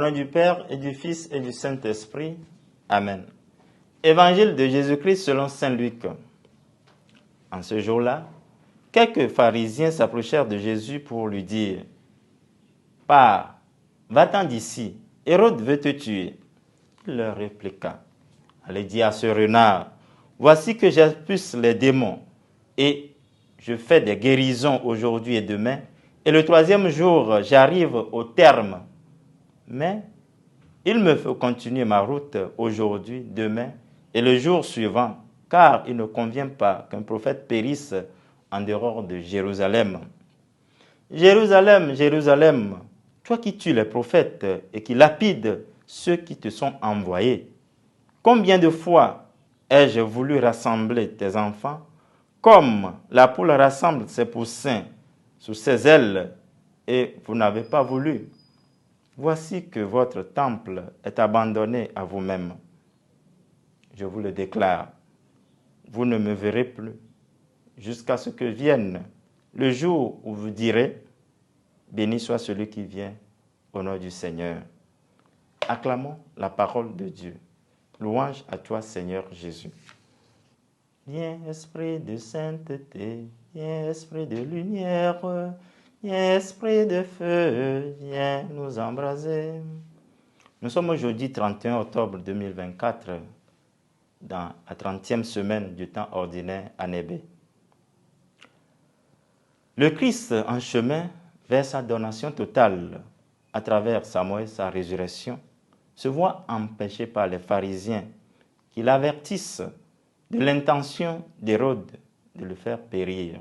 nom du Père et du Fils et du Saint-Esprit. Amen. Évangile de Jésus-Christ selon saint Luc. En ce jour-là, quelques pharisiens s'approchèrent de Jésus pour lui dire « Pars, va-t'en d'ici, Hérode veut te tuer. » Il leur répliqua « Allez dire à ce renard, voici que j'expulse les démons et je fais des guérisons aujourd'hui et demain, et le troisième jour, j'arrive au terme. Mais il me faut continuer ma route aujourd'hui, demain et le jour suivant, car il ne convient pas qu'un prophète périsse en dehors de Jérusalem. Jérusalem, Jérusalem, toi qui tues les prophètes et qui lapides ceux qui te sont envoyés. Combien de fois ai-je voulu rassembler tes enfants, comme la poule rassemble ses poussins sous ses ailes, et vous n'avez pas voulu. Voici que votre temple est abandonné à vous-même. Je vous le déclare, vous ne me verrez plus, jusqu'à ce que vienne le jour où vous direz, béni soit celui qui vient au nom du Seigneur. Acclamons la parole de Dieu. Louange à toi, Seigneur Jésus. Viens, esprit de sainteté, viens, esprit de lumière, viens, esprit de feu, viens nous embraser. Nous sommes aujourd'hui 31 octobre 2024, dans la 30e semaine du temps ordinaire année B. Le Christ en chemin vers sa donation totale à travers sa mort et sa résurrection se voit empêché par les pharisiens qui l'avertissent de l'intention d'Hérode de le faire périr.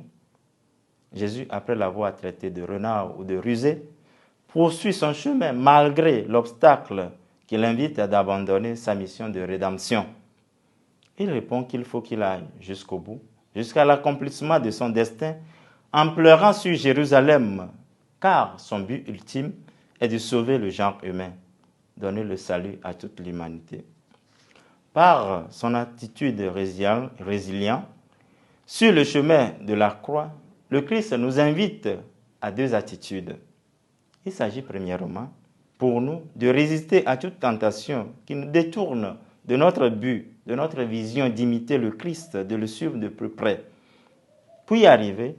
Jésus, après l'avoir traité de renard ou de rusé, poursuit son chemin malgré l'obstacle qui l'invite à abandonner sa mission de rédemption. Il répond qu'il faut qu'il aille jusqu'au bout, jusqu'à l'accomplissement de son destin, en pleurant sur Jérusalem, car son but ultime est de sauver le genre humain, donner le salut à toute l'humanité. Par son attitude résiliente, sur le chemin de la croix, le Christ nous invite à deux attitudes. Il s'agit premièrement, pour nous, de résister à toute tentation qui nous détourne de notre but, de notre vision d'imiter le Christ, de le suivre de plus près. Pour y arriver,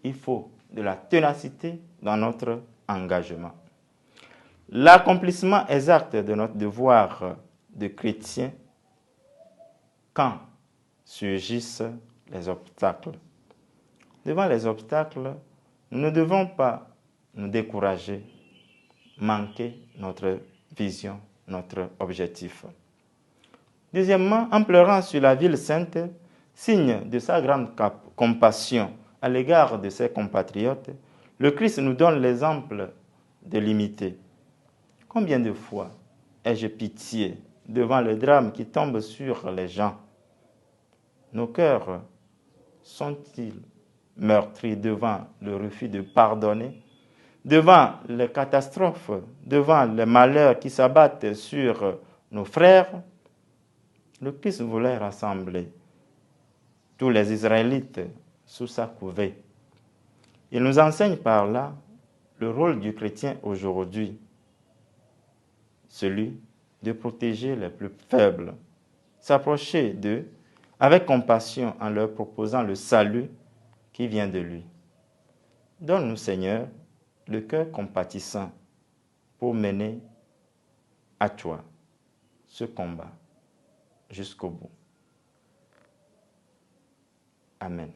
il faut de la ténacité dans notre engagement. L'accomplissement exact de notre devoir de chrétien quand surgissent les obstacles. Devant les obstacles, nous ne devons pas nous décourager, manquer notre vision, notre objectif. Deuxièmement, en pleurant sur la ville sainte, signe de sa grande compassion à l'égard de ses compatriotes, le Christ nous donne l'exemple de l'imiter. Combien de fois ai-je pitié devant le drame qui tombe sur les gens? Nos cœurs sont-ils meurtris devant le refus de pardonner, devant les catastrophes, devant les malheurs qui s'abattent sur nos frères? Le Christ voulait rassembler tous les Israélites sous sa couvée. Il nous enseigne par là le rôle du chrétien aujourd'hui, celui de protéger les plus faibles, s'approcher d'eux avec compassion en leur proposant le salut qui vient de lui. Donne-nous, Seigneur, le cœur compatissant pour mener à toi ce combat jusqu'au bout. Amen.